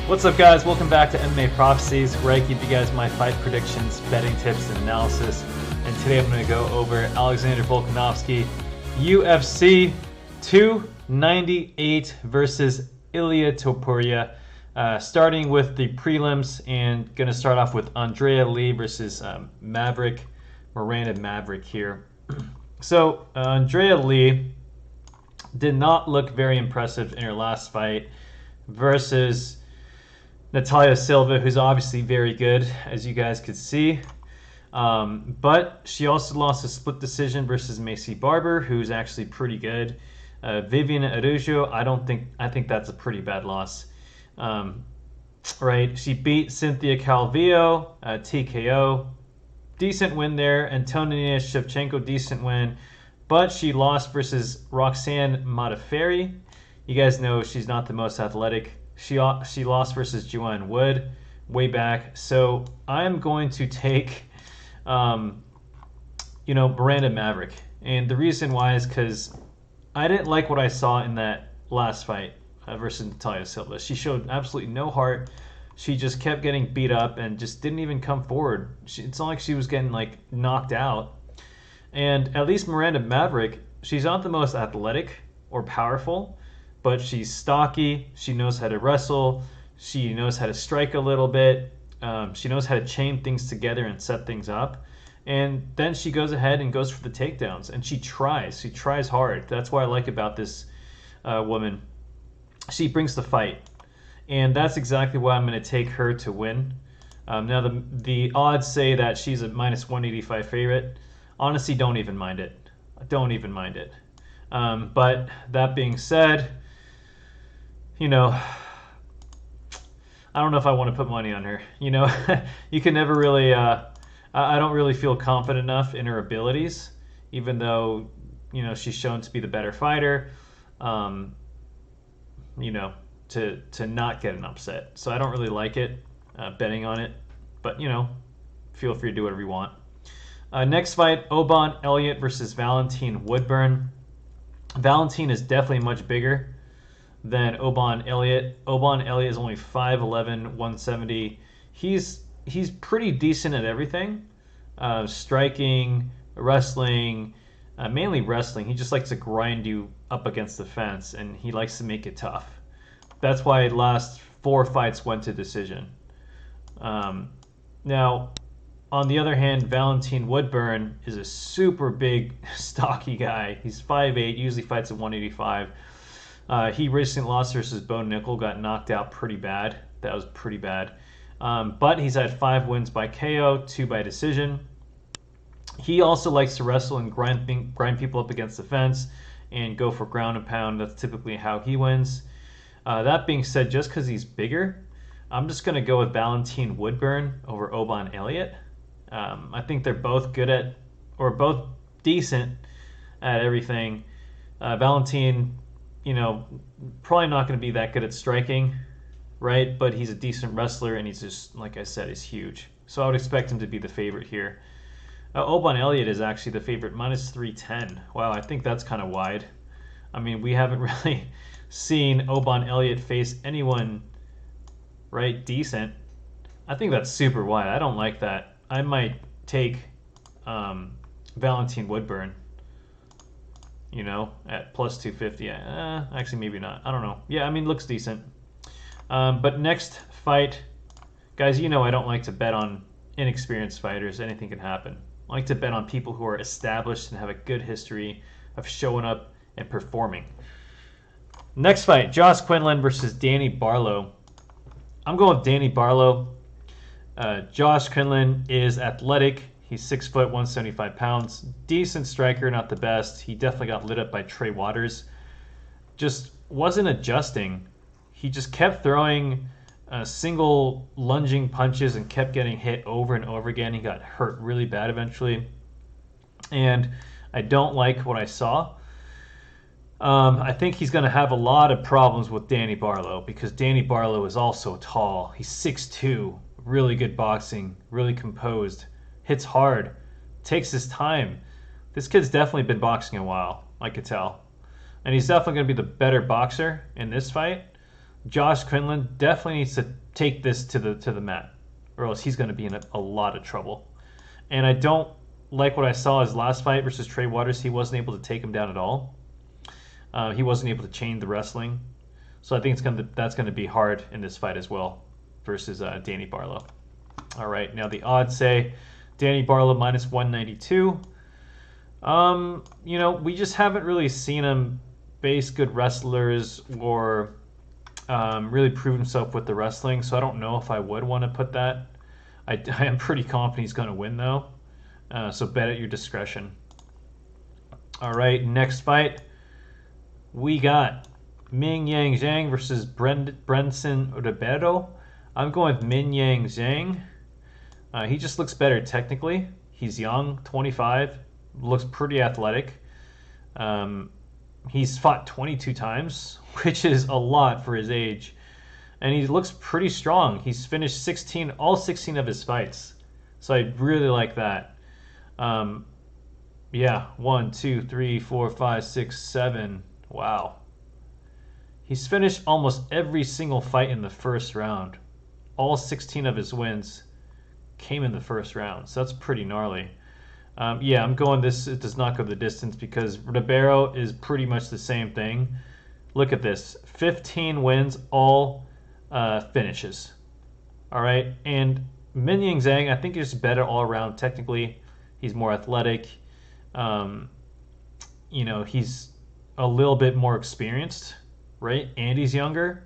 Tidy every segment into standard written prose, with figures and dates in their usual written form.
What's up, guys? Welcome back to MMA Prophecies, where I give you guys my fight predictions, betting tips, and analysis. And today I'm going to go over Alexander Volkanovski, UFC 298 versus Ilia Topuria. Starting with the prelims, and going to start off with Andrea Lee versus Miranda Maverick here. So Andrea Lee did not look very impressive in her last fight versus Natalia Silva, who's obviously very good, as you guys could see. But she also lost a split decision versus Macy Barber, who's actually pretty good. Vivian Araujo, I think that's a pretty bad loss. Right, she beat Cynthia Calvillo, TKO. Decent win there. Antonia Shevchenko, decent win. But she lost versus Roxanne Modafferi. You guys know she's not the most athletic. She lost versus Joanne Wood way back. So I'm going to take, Miranda Maverick. And the reason why is because I didn't like what I saw in that last fight versus Natalia Silva. She showed absolutely no heart. She just kept getting beat up and just didn't even come forward. It's not like she was getting knocked out. And at least Miranda Maverick, she's not the most athletic or powerful, but she's stocky. She knows how to wrestle. She knows how to strike a little bit. She knows how to chain things together and set things up. And then she goes ahead and goes for the takedowns. And she tries. She tries hard. That's what I like about this woman. She brings the fight. And that's exactly why I'm going to take her to win. Now, the odds say that she's a minus 185 favorite. Honestly, don't even mind it. Don't even mind it. But that being said, I don't know if I want to put money on her. You can never really, I don't really feel confident enough in her abilities, even though, she's shown to be the better fighter, to not get an upset. So I don't really like it, betting on it, but, feel free to do whatever you want. Next fight, Oban Elliott versus Valentin Woodburn. Valentin is definitely much bigger than Oban Elliott. Oban Elliott is only 5'11", 170. He's pretty decent at everything. Striking, wrestling, mainly wrestling. He just likes to grind you up against the fence, and he likes to make it tough. That's why the last 4 fights went to decision. Now, on the other hand, Valentin Woodburn is a super big, stocky guy. He's 5'8", usually fights at 185. He recently lost versus Bo Nickel, got knocked out pretty bad. That was pretty bad. But he's had 5 wins by KO, 2 by decision. He also likes to wrestle and grind people up against the fence and go for ground and pound. That's typically how he wins. That being said, just because he's bigger, I'm just going to go with Valentin Woodburn over Oban Elliott. I think they're both both decent at everything. Valentin, probably not going to be that good at striking, right? But he's a decent wrestler, and he's just, like I said, he's huge. So I would expect him to be the favorite here. Oban Elliott is actually the favorite, minus 310. Wow, I think that's kind of wide. I mean, we haven't really seen Oban Elliott face anyone, right, decent. I think that's super wide. I don't like that. I might take Valentin Woodburn, at plus 250. Actually, maybe not. I don't know. Yeah, I mean, looks decent. But next fight, guys, I don't like to bet on inexperienced fighters. Anything can happen. I like to bet on people who are established and have a good history of showing up and performing. Next fight, Josh Quinlan versus Danny Barlow. I'm going with Danny Barlow. Josh Quinlan is athletic. He's 6 foot, 175 pounds. Decent striker, not the best. He definitely got lit up by Trey Waters. Just wasn't adjusting. He just kept throwing single lunging punches and kept getting hit over and over again. He got hurt really bad eventually. And I don't like what I saw. I think he's going to have a lot of problems with Danny Barlow because Danny Barlow is also tall. He's 6'2", really good boxing, really composed, hits hard, takes his time. This kid's definitely been boxing a while, I could tell. And he's definitely going to be the better boxer in this fight. Josh Quinlan definitely needs to take this to the mat, or else he's going to be in a lot of trouble. And I don't like what I saw his last fight versus Trey Waters. He wasn't able to take him down at all. He wasn't able to chain the wrestling. So I think that's going to be hard in this fight as well versus Danny Barlow. All right, now the odds say Danny Barlow minus 192. We just haven't really seen him face good wrestlers or really prove himself with the wrestling, so I don't know if I would want to put that. I am pretty confident he's going to win, though, so bet at your discretion. All right, next fight, we got Ming Yang Zhang versus Brenson Ribeiro. I'm going with Min Yang Zhang. He just looks better technically. He's young, 25, looks pretty athletic. He's fought 22 times, which is a lot for his age. And he looks pretty strong. He's finished all 16 of his fights. So I really like that. 1, 2, 3, 4, 5, 6, 7. Wow. He's finished almost every single fight in the first round. All 16 of his wins came in the first round. So that's pretty gnarly. I'm going this. It does not go the distance because Ribeiro is pretty much the same thing. Look at this. 15 wins, all finishes. All right. And Min Yang Zhang, I think he's better all around technically. He's more athletic. He's a little bit more experienced, right? And he's younger.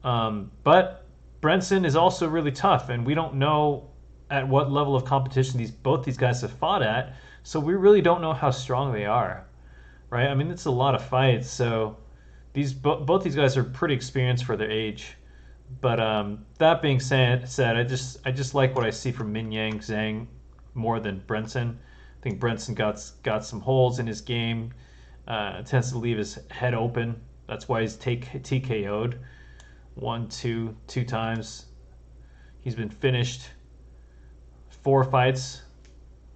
But Brenson is also really tough, and we don't know at what level of competition both these guys have fought at, so we really don't know how strong they are, right? I mean, it's a lot of fights, so both these guys are pretty experienced for their age. But that being said, I just like what I see from Min Yang Zhang more than Brenson. I think Brenson got some holes in his game, tends to leave his head open. That's why he's TKO'd two times. He's been finished 4 fights,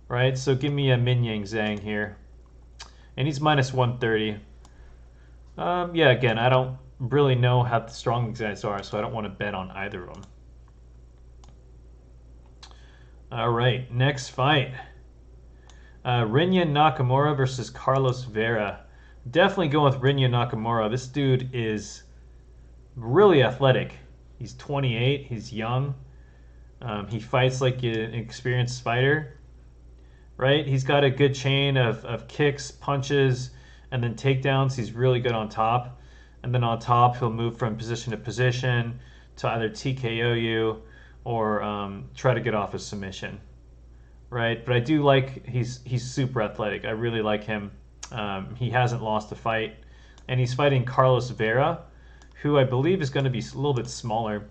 right? So give me a Min Yang Zhang here. And he's minus 130. Again, I don't really know how strong these guys are, so I don't want to bet on either of them. All right, next fight. Rinya Nakamura versus Carlos Vera. Definitely going with Rinya Nakamura. This dude is really athletic. He's 28. He's young. He fights like an experienced fighter, right? He's got a good chain of kicks, punches, and then takedowns. He's really good on top. And then on top, he'll move from position to position to either TKO you or try to get off a submission, right? But I do like he's super athletic. I really like him. He hasn't lost a fight. And he's fighting Carlos Vera, who I believe is going to be a little bit smaller.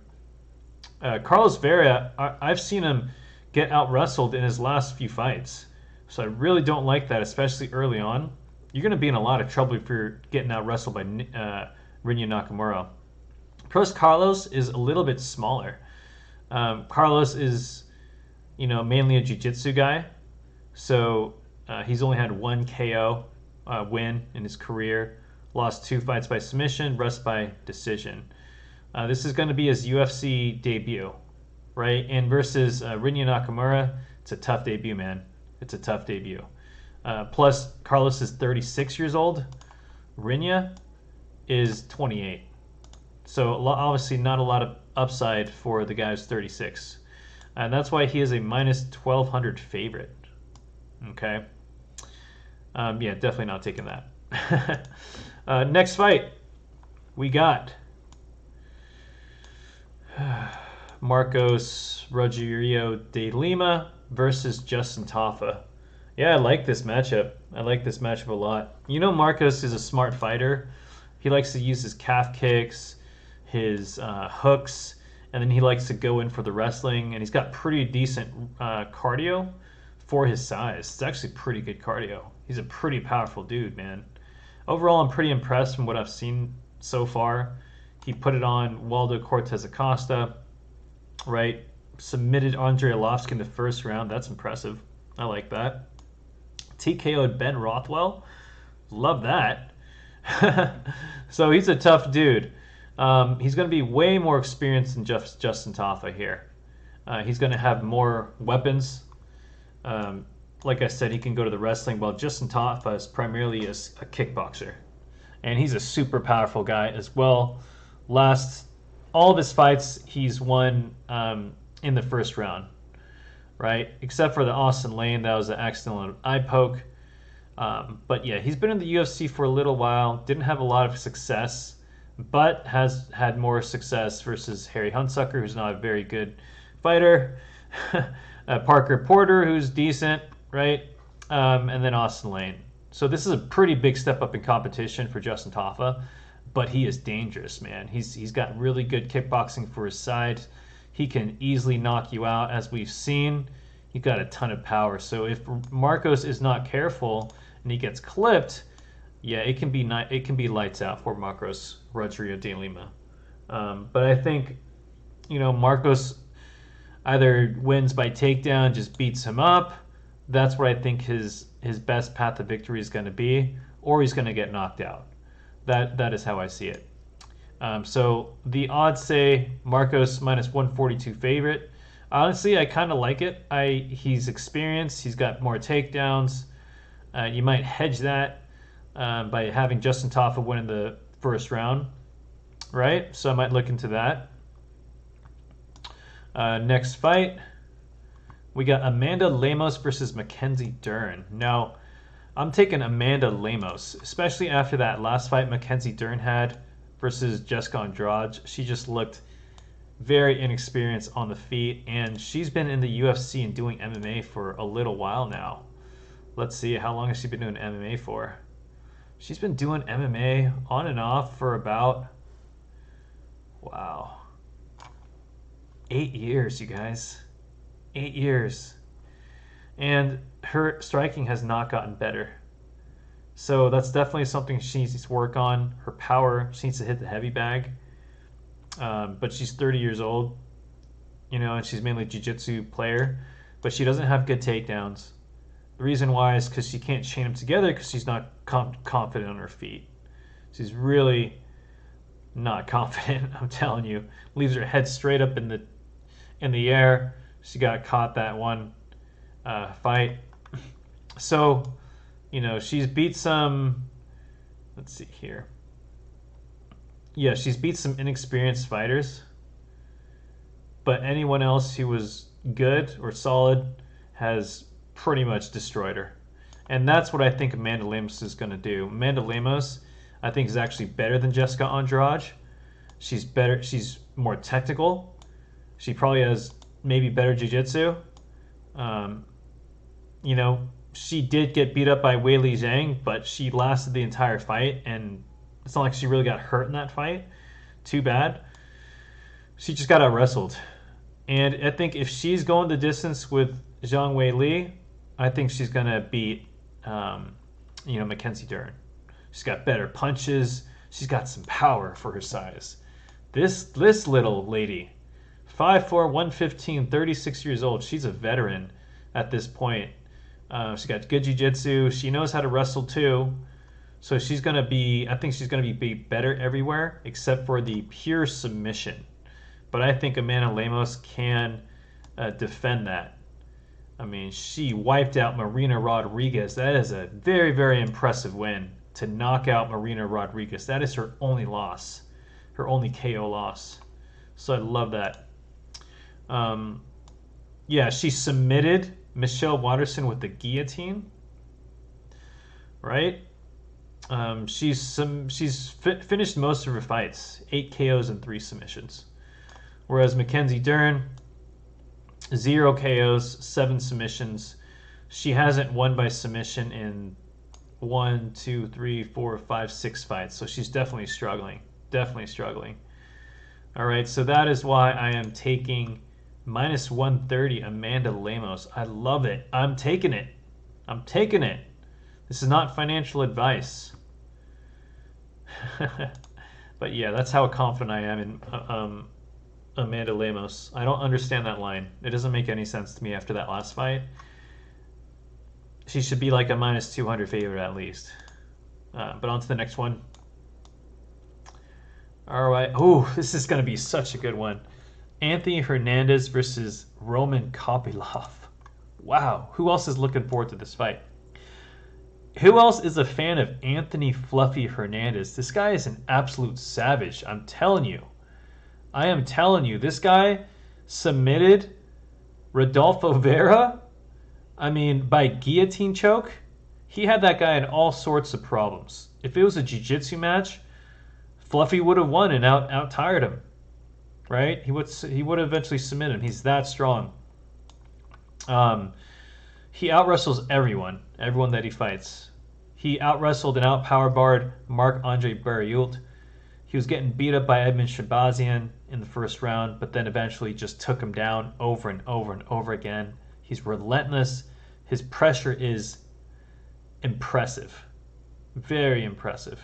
Carlos Vera, I've seen him get out-wrestled in his last few fights. So I really don't like that, especially early on. You're going to be in a lot of trouble if you're getting out-wrestled by Rinya Nakamura. Plus, Carlos is a little bit smaller. Carlos is, mainly a jiu-jitsu guy. So he's only had 1 KO win in his career. Lost 2 fights by submission, rest by decision. This is going to be his UFC debut, right? And versus Rinya Nakamura, it's a tough debut, man. It's a tough debut. Plus, Carlos is 36 years old. Rinya is 28. So obviously not a lot of upside for the guy who's 36. And that's why he is a minus 1,200 favorite. Okay? Definitely not taking that. Next fight, we got Marcos Rogerio de Lima versus Justin Tafa. Yeah, I like this matchup. I like this matchup a lot. Marcos is a smart fighter. He likes to use his calf kicks, his hooks, and then he likes to go in for the wrestling. And he's got pretty decent cardio for his size. It's actually pretty good cardio. He's a pretty powerful dude, man. Overall, I'm pretty impressed from what I've seen so far. He put it on Waldo Cortez Acosta, right? Submitted Andre Arlovski in the first round. That's impressive. I like that. TKO'd Ben Rothwell. Love that. So he's a tough dude. He's going to be way more experienced than Justin Tafa here. He's going to have more weapons. Like I said, he can go to the wrestling, while Justin Tafa is primarily a kickboxer. And he's a super powerful guy as well. All of his fights, he's won in the first round, right? Except for the Austin Lane, that was an accidental eye poke. But yeah, he's been in the UFC for a little while, didn't have a lot of success, but has had more success versus Harry Hunsucker, who's not a very good fighter, Parker Porter, who's decent, right? And then Austin Lane. So this is a pretty big step up in competition for Justin Tafa, but he is dangerous, man. He's got really good kickboxing for his side. He can easily knock you out, as we've seen. He's got a ton of power. So if Marcos is not careful and he gets clipped, yeah, it can be lights out for Marcos Rodrigo de Lima. But I think, Marcos either wins by takedown, just beats him up. That's what I think his best path to victory is going to be, or he's going to get knocked out. That is how I see it. So the odds say Marcos minus 142 favorite. Honestly, I kind of like it. He's experienced. He's got more takedowns. You might hedge that by having Justin Tafa win in the first round, right? So I might look into that. Next fight, we got Amanda Lemos versus Mackenzie Dern. Now, I'm taking Amanda Lemos, especially after that last fight Mackenzie Dern had versus Jessica Andrade. She just looked very inexperienced on the feet, and she's been in the UFC and doing MMA for a little while now. Let's see, how long has she been doing MMA for? She's been doing MMA on and off for about, 8 years, you guys. 8 years. And her striking has not gotten better. So that's definitely something she needs to work on. Her power, she needs to hit the heavy bag. But she's 30 years old, and she's mainly a jiu-jitsu player. But she doesn't have good takedowns. The reason why is because she can't chain them together because she's not confident on her feet. She's really not confident, I'm telling you. Leaves her head straight up in the air. She got caught that one fight. So, she's beat some, let's see here. Yeah, she's beat some inexperienced fighters. But anyone else who was good or solid has pretty much destroyed her. And that's what I think Amanda Lemos is going to do. Amanda Lemos, I think, is actually better than Jessica Andrade. She's better. She's more technical. She probably has maybe better jiu-jitsu. She did get beat up by Weili Zhang, but she lasted the entire fight, and it's not like she really got hurt in that fight. Too bad. She just got out-wrestled. And I think if she's going the distance with Zhang Weili, I think she's going to beat, Mackenzie Dern. She's got better punches. She's got some power for her size. This little lady, 5'4", 115, 36 years old. She's a veteran at this point. She's got good jiu-jitsu. She knows how to wrestle too. So she's going to be, I think she's going to be better everywhere except for the pure submission. But I think Amanda Lemos can defend that. I mean, she wiped out Marina Rodriguez. That is a very, very impressive win to knock out Marina Rodriguez. That is her only loss, her only KO loss. So I love that. She submitted Michelle Watterson with the guillotine, right? She's finished most of her fights, 8 KOs and 3 submissions. Whereas Mackenzie Dern, 0 KOs, 7 submissions. She hasn't won by submission in 1, 2, 3, 4, 5, 6 fights. So she's definitely struggling. Definitely struggling. All right, so that is why I am taking minus 130 Amanda Lemos. I love it. I'm taking it. I'm taking it. This is not financial advice. But yeah, that's how confident I am in Amanda Lemos. I don't understand that line. It doesn't make any sense to me after that last fight. She should be like a minus 200 favorite at least. But on to the next one. All right. Oh, this is going to be such a good one. Anthony Hernandez versus Roman Kopylov. Wow. Who else is looking forward to this fight? Who else is a fan of Anthony Fluffy Hernandez? This guy is an absolute savage. I'm telling you. I am telling you. This guy submitted Rodolfo Vera. I mean, by guillotine choke. He had that guy in all sorts of problems. If it was a jiu-jitsu match, Fluffy would have won and out-tired him. Right? He would eventually submit him. He's that strong. He out-wrestles everyone that he fights. He out-wrestled and out-powerbarred Marc-Andre Barriault. He was getting beat up by Edmund Shabazian in the first round, but then eventually just took him down over and over and over again. He's relentless. His pressure is impressive. Very impressive.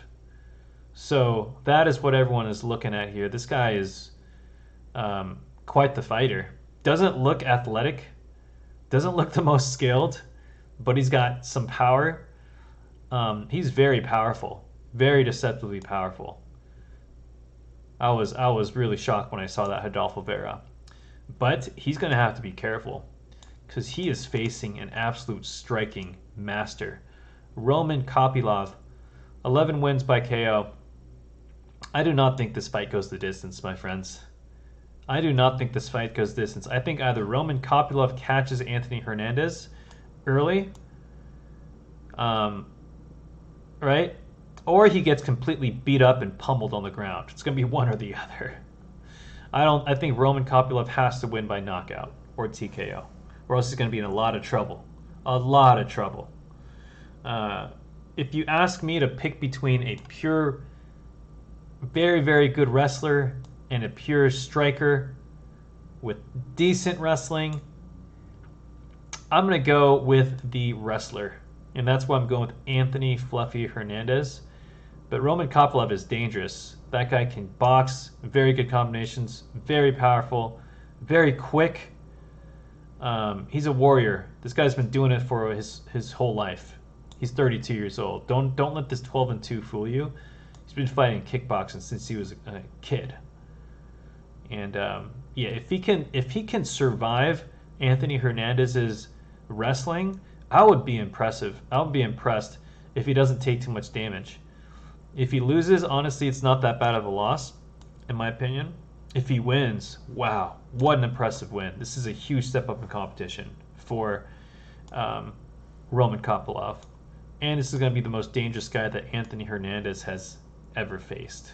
So that is what everyone is looking at here. This guy is quite the fighter. Doesn't look athletic. Doesn't look the most skilled, but he's got some power. He's very powerful. Very deceptively powerful. I was really shocked when I saw that Rodolfo Vera. But he's going to have to be careful because he is facing an absolute striking master. Roman Kopylov, 11 wins by KO. I do not think this fight goes the distance, my friends. I do not think this fight goes distance. I think either Roman Kopylov catches Anthony Hernandez early, right? Or he gets completely beat up and pummeled on the ground. It's going to be one or the other. I think Roman Kopylov has to win by knockout or TKO, or else he's going to be in a lot of trouble. A lot of trouble. If you ask me to pick between a pure, very, very good wrestler and a pure striker with decent wrestling, I'm going to go with the wrestler. And that's why I'm going with Anthony Fluffy Hernandez. But Roman Kopylov is dangerous. That guy can box, very good combinations, very powerful, very quick. He's a warrior. This guy's been doing it for his whole life. He's 32 years old. Don't let this 12-2 fool you. He's been fighting kickboxing since he was a kid. And yeah, if he can survive Anthony Hernandez's wrestling, I would be impressed if he doesn't take too much damage. If he loses, honestly, it's not that bad of a loss, in my opinion. If he wins, wow, what an impressive win. This is a huge step up in competition for Roman Kopylov. And this is going to be the most dangerous guy that Anthony Hernandez has ever faced.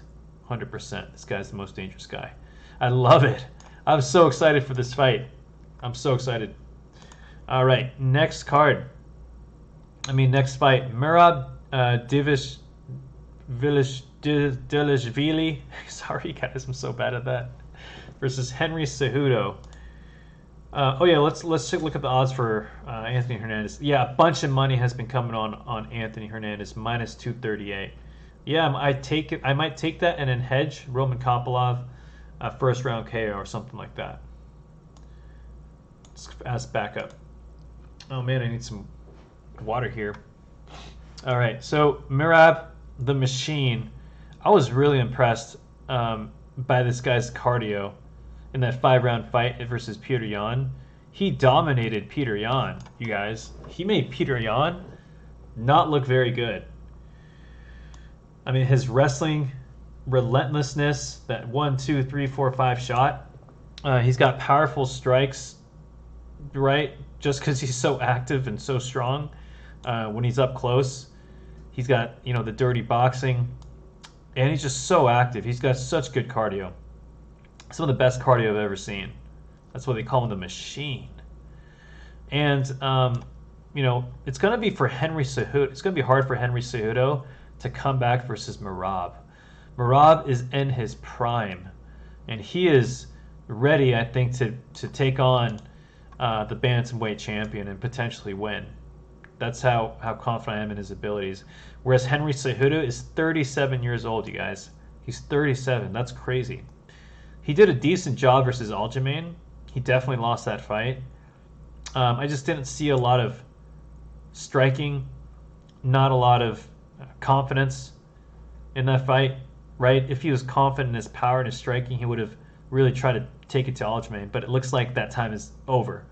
100%. This guy's the most dangerous guy. I love it. I'm so excited for this fight. I'm so excited. All right, next fight. Merab Dilishvili. Sorry, guys, I'm so bad at that. Versus Henry Cejudo. Let's take a look at the odds for Anthony Hernandez. Yeah, a bunch of money has been coming on Anthony Hernandez, minus 238. Yeah, I might take that and then hedge Roman Kopylov, first round KO or something like that. Let's ask back up. Oh man, I need some water here. All right, so Merab the Machine. I was really impressed by this guy's cardio in that 5-round fight versus Peter Yan. He dominated Peter Yan, you guys. He made Peter Yan not look very good. I mean, his wrestling relentlessness, that 1, 2, 3, 4, 5 shot. He's got powerful strikes, right? Just because he's so active and so strong. When he's up close, he's got, the dirty boxing. And he's just so active. He's got such good cardio. Some of the best cardio I've ever seen. That's why they call him the Machine. And, it's going to be for Henry Cejudo. It's going to be hard for Henry Cejudo to come back versus Merab. Merab is in his prime. And he is ready, I think, to take on the bantamweight champion and potentially win. That's how confident I am in his abilities. Whereas Henry Cejudo is 37 years old, you guys. He's 37. That's crazy. He did a decent job versus Aljamain. He definitely lost that fight. I just didn't see a lot of striking, not a lot of confidence in that fight. right? If he was confident in his power and his striking, he would have really tried to take it to Aljamain. But it looks like that time is over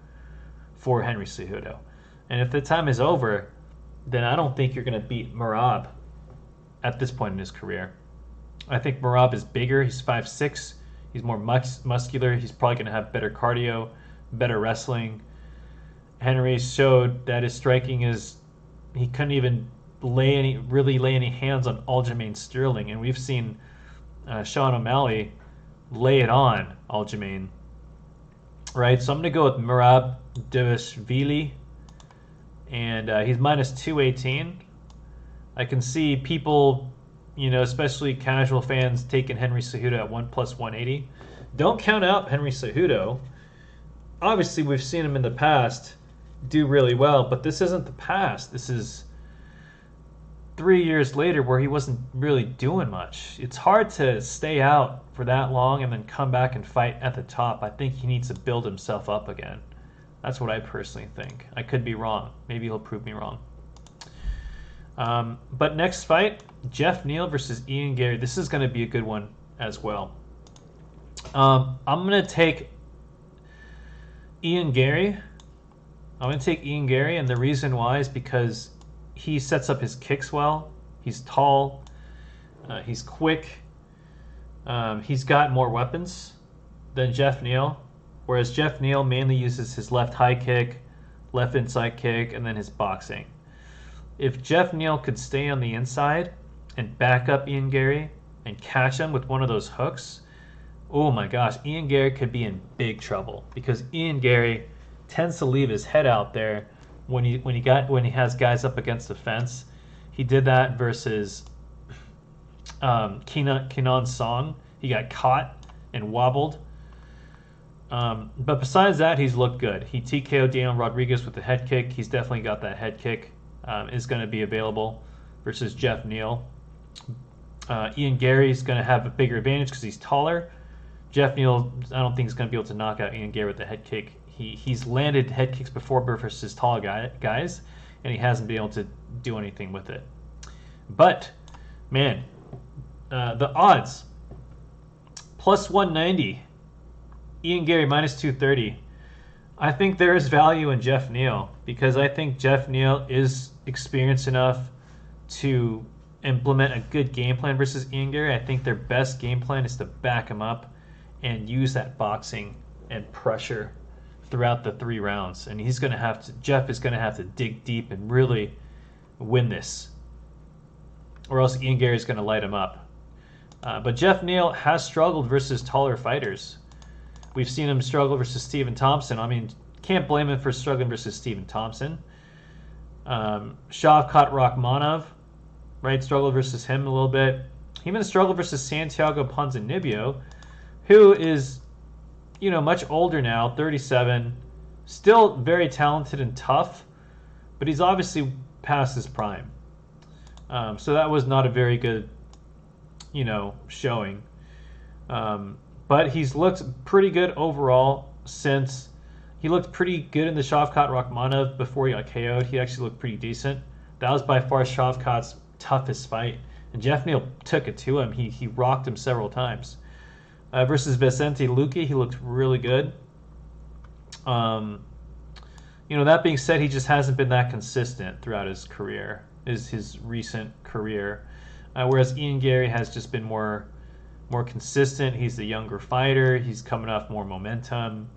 for Henry Cejudo. And if the time is over, then I don't think you're going to beat Merab at this point in his career. I think Merab is bigger. He's 5'6". He's more muscular. He's probably going to have better cardio, better wrestling. Henry showed that his striking is, he couldn't even really lay any hands on Aljamain Sterling, and we've seen Sean O'Malley lay it on Aljamain, right? So I'm going to go with Merab Dvalishvili, and he's minus 218. I can see people, especially casual fans, taking Henry Cejudo at 1+180. Don't count out Henry Cejudo. Obviously, we've seen him in the past do really well, but this isn't the past. This is 3 years later where he wasn't really doing much. It's hard to stay out for that long and then come back and fight at the top. I think he needs to build himself up again. That's what I personally think. I could be wrong. Maybe he'll prove me wrong. But next fight, Jeff Neal versus Ian Gary. This is going to be a good one as well. I'm going to take Ian Gary. And the reason why is because he sets up his kicks well. He's tall. He's quick. He's got more weapons than Jeff Neal, whereas Jeff Neal mainly uses his left high kick, left inside kick, and then his boxing. If Jeff Neal could stay on the inside and back up Ian Gary and catch him with one of those hooks, oh my gosh, Ian Gary could be in big trouble, because Ian Gary tends to leave his head out there when he has guys up against the fence. He did that versus Kenan Song. He got caught and wobbled. But besides that, he's looked good. He TKO'd Daniel Rodriguez with the head kick. He's definitely got that head kick. Is going to be available versus Jeff Neal. Ian Gary's going to have a bigger advantage because he's taller. Jeff Neal, I don't think he's going to be able to knock out Ian Gary with the head kick. He's landed head kicks before versus tall guys, and he hasn't been able to do anything with it. But, man, the odds, plus 190, Ian Gary minus 230. I think there is value in Jeff Neal, because I think Jeff Neal is experienced enough to implement a good game plan versus Ian Gary. I think their best game plan is to back him up and use that boxing and pressure throughout the 3 rounds. And Jeff is going to have to dig deep and really win this, or else Ian Gary is going to light him up. But Jeff Neal has struggled versus taller fighters. We've seen him struggle versus Stephen Thompson. I mean, can't blame him for struggling versus Stephen Thompson. Shavkat Rakhmonov, right, struggled versus him a little bit. He even struggled versus Santiago Ponzinibbio, who is, much older now, 37, still very talented and tough, but he's obviously past his prime. So that was not a very good, showing. But he's looked pretty good overall since. He looked pretty good in the Shavkat Rakhmonov before he got KO'd. He actually looked pretty decent. That was by far Shavkat's toughest fight. And Jeff Neal took it to him. He rocked him several times. Versus Vicente Luque, he looked really good. That being said, he just hasn't been that consistent throughout his career, his recent career. Whereas Ian Gary has just been more consistent. He's the younger fighter. He's coming off more momentum.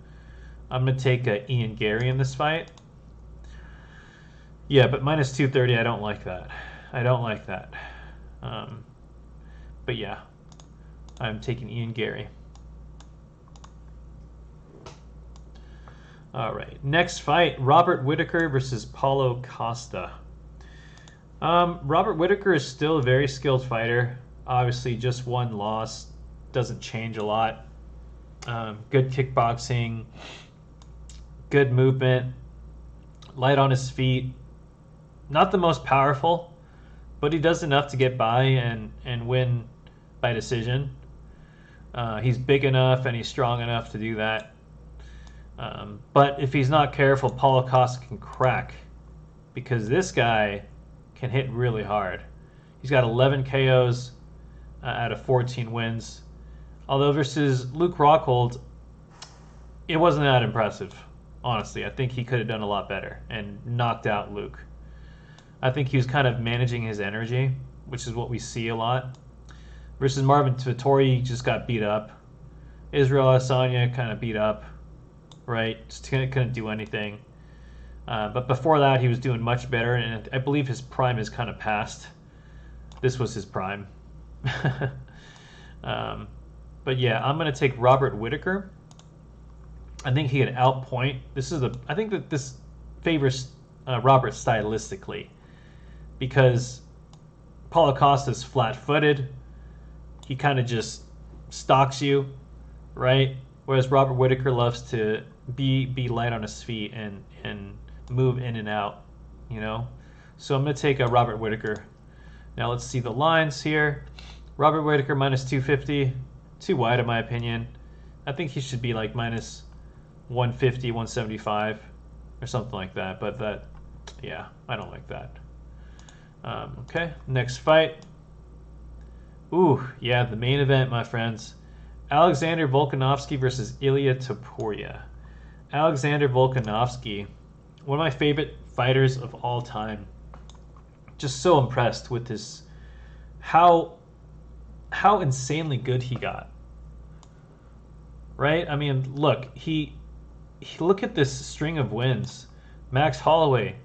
I'm going to take Ian Gary in this fight. Yeah, but minus 230, I don't like that. But yeah, I'm taking Ian Gary. All right, next fight, Robert Whittaker versus Paulo Costa. Robert Whittaker is still a very skilled fighter. Obviously, just one loss doesn't change a lot. Good kickboxing, good movement, light on his feet. Not the most powerful, but he does enough to get by and win by decision. He's big enough and he's strong enough to do that. But if he's not careful, Paulo Costa can crack, because this guy can hit really hard. He's got 11 KOs, out of 14 wins. Although versus Luke Rockhold, it wasn't that impressive, honestly. I think he could have done a lot better and knocked out Luke. I think he was kind of managing his energy, which is what we see a lot. Versus Marvin Vettori, he just got beat up. Israel Adesanya kind of beat up, right? Just couldn't do anything. But before that, he was doing much better, and I believe his prime is kind of past. This was his prime. But yeah, I'm going to take Robert Whittaker. I think he could outpoint. I think that this favors Robert stylistically, because Paulo Costa's flat-footed. He kind of just stalks you, right? Whereas Robert Whittaker loves to be light on his feet and move in and out, you know? So I'm going to take Robert Whittaker. Now let's see the lines here. Robert Whittaker minus 250. Too wide in my opinion. I think he should be like minus 150, 175 or something like that. But yeah, I don't like that. Okay, next fight. Ooh, yeah, the main event, my friends. Alexander Volkanovski versus Ilia Topuria. Alexander Volkanovski, one of my favorite fighters of all time. Just so impressed with his how insanely good he got. Right? I mean, look, he look at this string of wins. Max Holloway,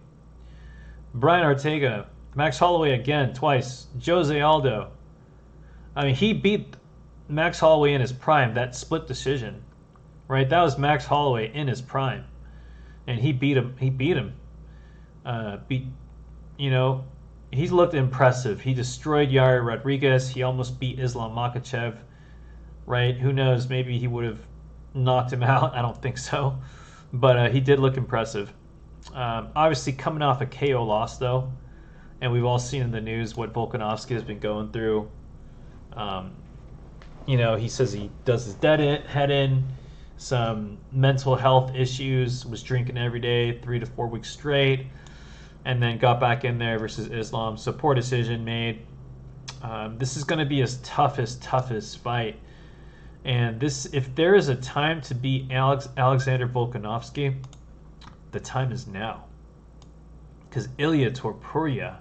Brian Ortega, Max Holloway again, twice, Jose Aldo. I mean, he beat Max Holloway in his prime, that split decision. Right? That was Max Holloway in his prime. And he beat him. You know, he's looked impressive. He destroyed Yair Rodriguez. He almost beat Islam Makhachev. Right? Who knows? Maybe he would have knocked him out. I don't think so. But he did look impressive. Obviously, coming off a KO loss, though. And we've all seen in the news what Volkanovski has been going through. You know, he says he does his head in. Some mental health issues. Was drinking every day, 3 to 4 weeks straight. And then got back in there versus Islam. So poor decision made. This is going to be his toughest fight. And this, if there is a time to beat Alexander Volkanovski, the time is now. Because Ilia Topuria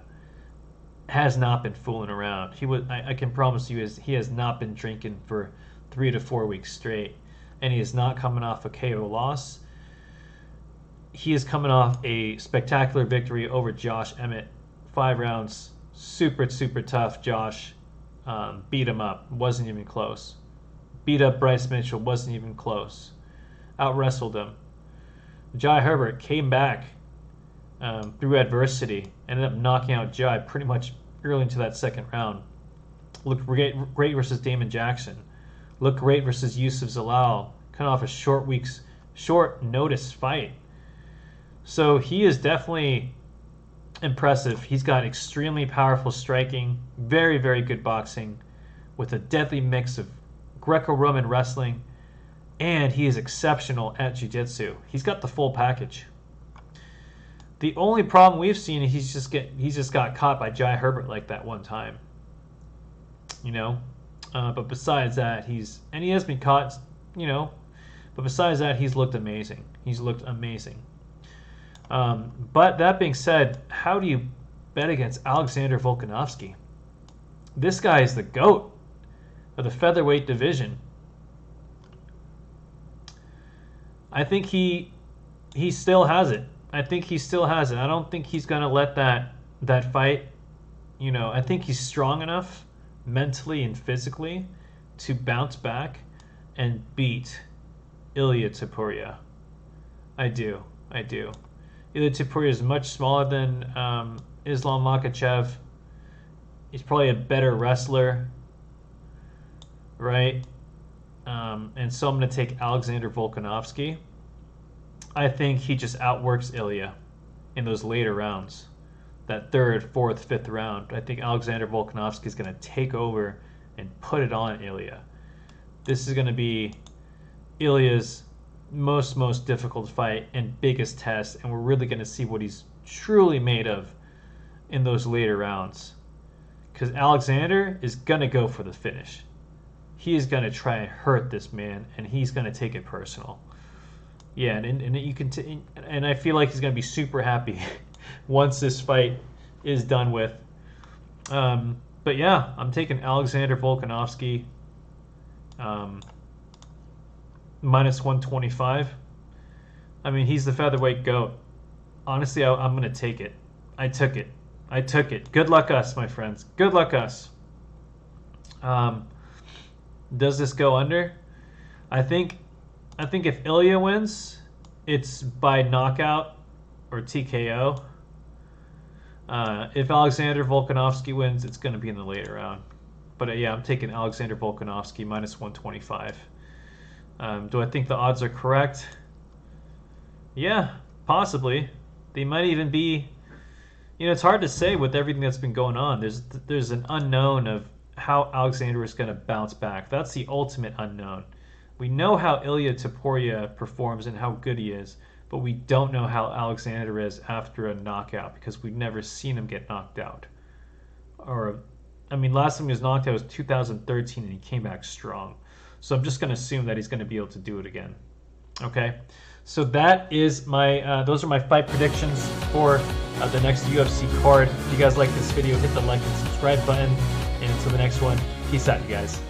has not been fooling around. I can promise you, he has not been drinking for 3 to 4 weeks straight. And he is not coming off a KO loss. He is coming off a spectacular victory over Josh Emmett. 5 rounds. Super tough. Josh beat him up. Wasn't even close. Beat up Bryce Mitchell. Wasn't even close. Out-wrestled him. Jai Herbert came back through adversity. Ended up knocking out Jai pretty much early into that second round. Looked great versus Damon Jackson. Looked great versus Yusuf Zalal. Coming off a short notice fight. So he is definitely impressive. He's got extremely powerful striking, very good boxing, with a deadly mix of Greco-Roman wrestling, and he is exceptional at jiu-jitsu. He's got the full package. The only problem we've seen is he's just got caught by Jai Herbert like that one time. You know? But besides that, he has been caught, you know, but besides that, he's looked amazing. But that being said, how do you bet against Alexander Volkanovski? This guy is the GOAT of the featherweight division. I think he still has it. I don't think he's going to let that fight, you know, I think he's strong enough mentally and physically to bounce back and beat Ilia Topuria. I do. Ilia Topuria is much smaller than Islam Makhachev. He's probably a better wrestler, right? And so I'm going to take Alexander Volkanovski. I think he just outworks Ilia in those later rounds. That 3rd, 4th, 5th round. I think Alexander Volkanovski is going to take over and put it on Ilia. This is going to be Ilia's most difficult fight and biggest test, and we're really going to see what he's truly made of in those later rounds. because Alexander is gonna go for the finish. He is gonna try and hurt this man, and he's gonna take it personal. Yeah, and you can and I feel like he's gonna be super happy once this fight is done with. But yeah, I'm taking Alexander Volkanovski minus 125. I mean, he's the featherweight GOAT. Honestly, I'm going to take it. I took it. I took it. Good luck us, my friends. Good luck us. Does this go under? I think if Ilya wins, it's by knockout or TKO. If Alexander Volkanovski wins, it's going to be in the later round. But yeah, I'm taking Alexander Volkanovski minus 125. Do I think the odds are correct? Yeah, possibly. They might even be. It's hard to say with everything that's been going on. There's an unknown of how Alexander is going to bounce back. That's the ultimate unknown. We know how Ilya Topuria performs and how good he is, but we don't know how Alexander is after a knockout because we've never seen him get knocked out. Last time he was knocked out was 2013 and he came back strong. So I'm just going to assume that he's going to be able to do it again. Okay? So that is those are my fight predictions for the next UFC card. If you guys like this video, hit the like and subscribe button. And until the next one, peace out, you guys.